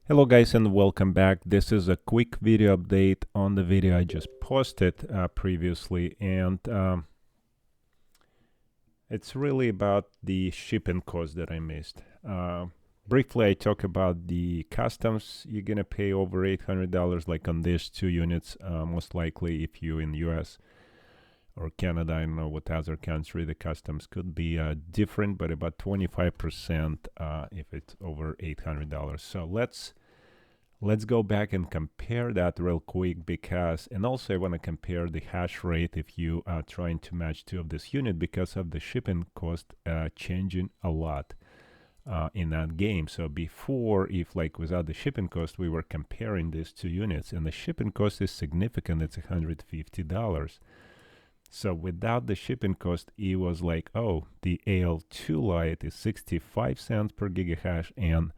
Hello guys and welcome back. This is a quick video update on the video I just posted previously, and it's really about the shipping cost that I missed. Briefly, I talk about the customs. You're gonna pay over $800 like on these two units, most likely if you in US or Canada. I don't know what other country the customs could be different, but about 25% if it's over $800. So let's go back and compare that real quick, because, and also I want to compare the hash rate if you are trying to match two of this unit, because of the shipping cost changing a lot in that game. So before, if like without the shipping cost, we were comparing these two units, and the shipping cost is significant. It's $150. So without the shipping cost, it was like, oh, the AL2 Lite is 65 cents per gigahash, and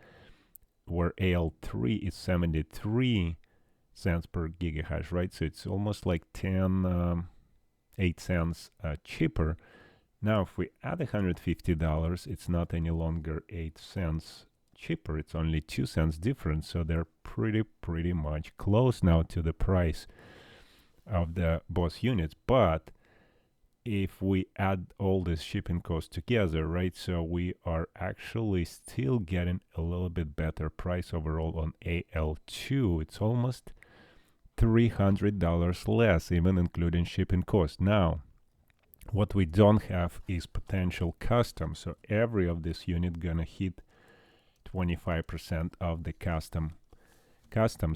where AL3 is 73 cents per gigahash, right? So it's almost like 8 cents cheaper. Now, if we add $150, it's not any longer 8 cents cheaper. It's only 2 cents difference. So they're pretty much close now to the price of the both units. But if we add all this shipping costs together, right, so we are actually still getting a little bit better price overall on AL2. It's almost $300 less, even including shipping costs. Now, what we don't have is potential customs. So every of this unit gonna hit 25% of the customs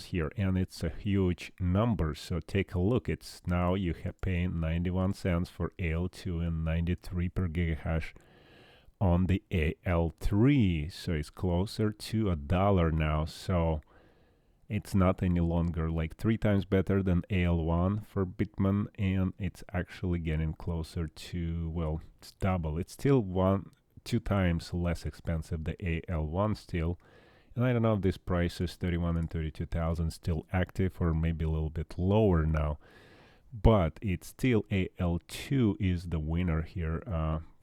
here, and it's a huge number. So take a look. It's now you have paying 91 cents for AL2 and 93 per gigahash on the AL3. So it's closer to $1 now. So it's not any longer like 3 times better than AL1 for Bitman, and it's actually getting closer to, well, it's double. It's still 2 times less expensive than AL1 still. And I don't know if this price is 31 and 32,000 still active, or maybe a little bit lower now. But it's still AL2 is the winner here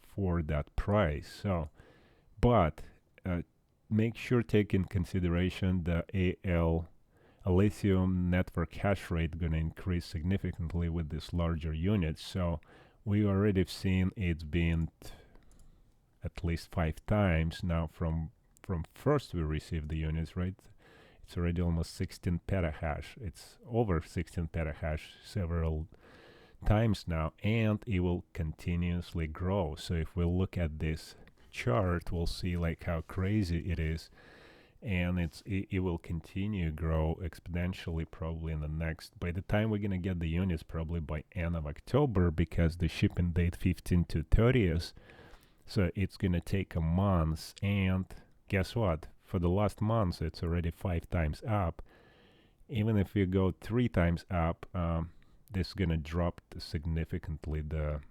for that price. So, but make sure take in consideration the AL lithium network hash rate going to increase significantly with this larger unit. So we already seen it's been at least 5 times now from first we received the units, right? It's already almost 16 petahash. It's over 16 petahash several times now, and it will continuously grow. So if we look at this chart, we'll see like how crazy it is, and it will continue to grow exponentially probably in the next, by the time we're gonna get the units, probably by end of October, because the shipping date 15 to 30th. So it's gonna take a month, and guess what? For the last month, it's already 5 times up. Even if you go 3 times up, this is gonna drop significantly the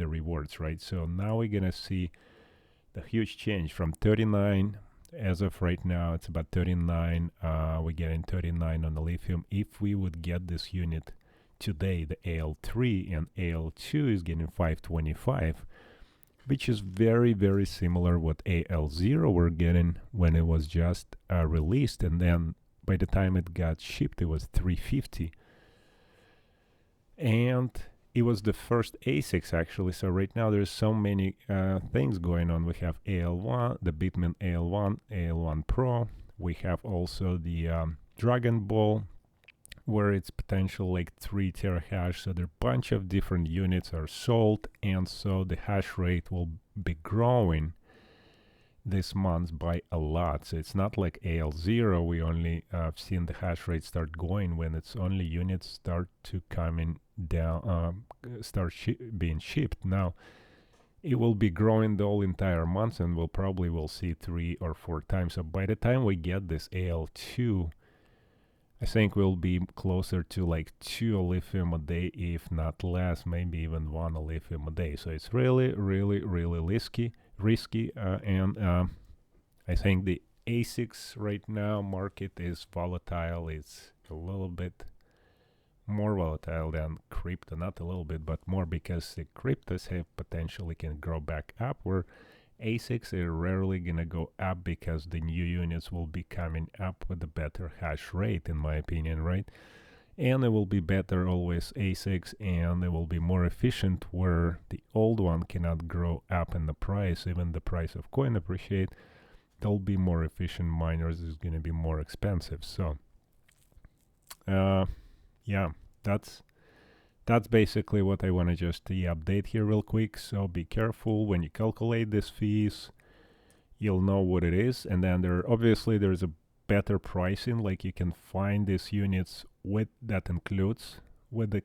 rewards, right? So now we're gonna see the huge change from 39. As of right now, it's about 39. We're getting 39 on the lithium. If we would get this unit today, the AL3 and AL2 is getting 525. Which is very similar what AL0 were getting when it was just released, and then by the time it got shipped, it was 350. And it was the first ASICs actually. So right now there's so many things going on. We have AL1, the Bitman AL1, AL1 Pro. We have also the Dragon Ball, where it's potential like 3 terahash. So there are a bunch of different units are sold, and so the hash rate will be growing this month by a lot. So it's not like AL0. We only seen the hash rate start going when it's only units start to coming down, start being shipped. Now it will be growing the whole entire month, and we'll probably will see 3 or 4 times. So by the time we get this AL2, I think we'll be closer to like 2 lithium a day, if not less, maybe even 1 lithium a day. So it's really risky, and I think the ASICs right now market is volatile. It's a little bit more volatile than crypto, not a little bit, but more, because the cryptos have potentially can grow back up, where ASICs are rarely gonna go up because the new units will be coming up with a better hash rate, in my opinion, right? And it will be better always ASICs, and it will be more efficient, where the old one cannot grow up in the price. Even the price of coin appreciate, they'll be more efficient miners, is going to be more expensive. So yeah, that's basically what I want to just update here real quick. So be careful when you calculate these fees, you'll know what it is. And then there's a better pricing, like you can find these units with that includes with the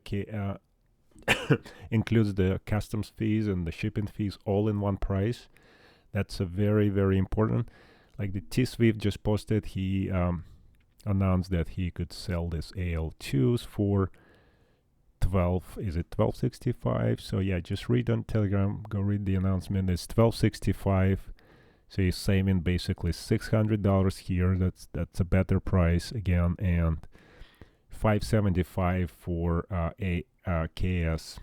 includes the customs fees and the shipping fees all in one price. That's a very, very important. Like the Tswift just posted, he announced that he could sell this AL2s for 1265. So yeah, just read on Telegram, go read the announcement. It's 1265. So you're saving basically $600 here. That's a better price again, and $575 for a KS2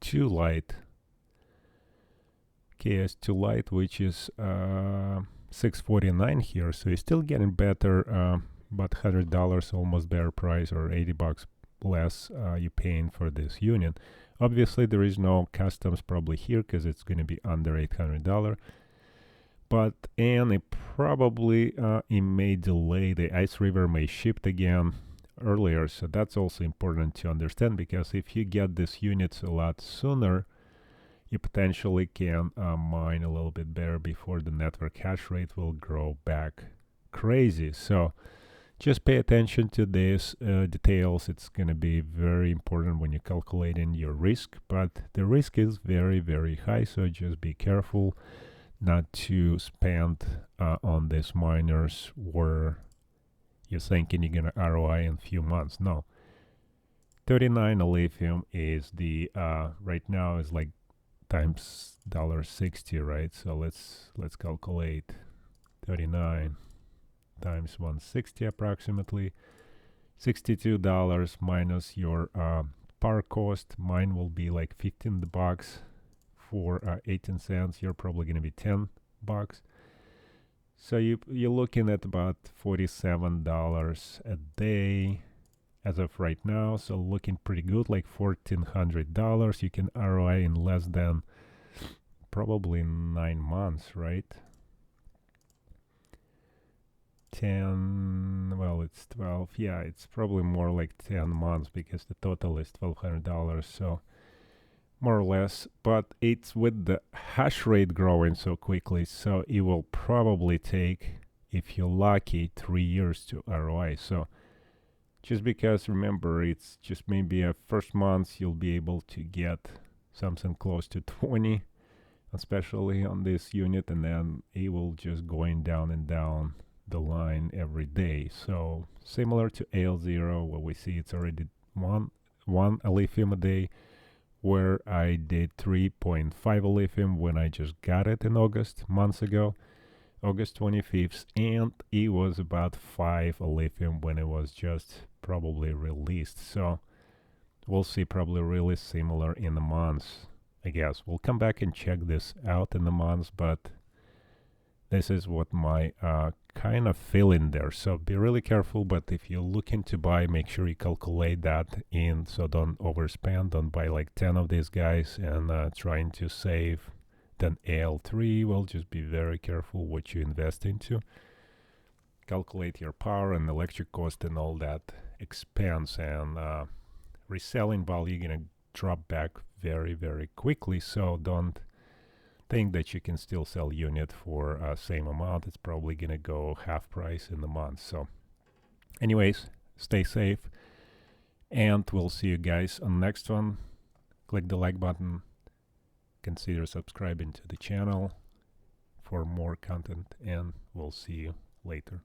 LITE. KS2 LITE, which is $649 here. So you're still getting better, but $100 almost better price, or $80 less you're paying for this unit. Obviously there is no customs probably here because it's going to be under $800, and it probably it may delay, the ICERIVER may ship again earlier. So that's also important to understand, because if you get these units a lot sooner, you potentially can mine a little bit better before the network hash rate will grow back crazy. So just pay attention to these details. It's going to be very important when you're calculating your risk, but the risk is very, very high. So just be careful not to spend on these miners where you're thinking you're going to ROI in a few months. No, 39 lithium is the right now is like times $1.60, right? So let's calculate 39 times 160, approximately $62 minus your power cost. Mine will be like $15 for 18 cents. You're probably going to be $10. So you're looking at about $47 a day as of right now. So looking pretty good, like $1,400. You can ROI in less than probably 9 months, right? 10, well, it's 12. Yeah, it's probably more like 10 months, because the total is $1,200. So more or less, but it's with the hash rate growing so quickly, so it will probably take, if you're lucky, 3 years to ROI. So just because, remember, it's just maybe a first month you'll be able to get something close to 20, especially on this unit, and then it will just going down and down the line every day. So similar to AL0, where we see it's already one lithium a day, where I did 3.5 lithium when I just got it in August, months ago, August 25th, and it was about 5 lithium when it was just probably released. So we'll see probably really similar in the months, I guess. We'll come back and check this out in the months, but this is what my kind of feeling there. So be really careful, but if you're looking to buy, make sure you calculate that in, so don't overspend. Don't buy like 10 of these guys and trying to save. Then AL3, well, just be very careful what you invest into. Calculate your power and electric cost and all that expense, and reselling value gonna drop back very, very quickly. So don't think that you can still sell unit for same amount. It's probably gonna go half price in the month. So anyways, stay safe, and we'll see you guys on the next one. Click the like button, consider subscribing to the channel for more content, and we'll see you later.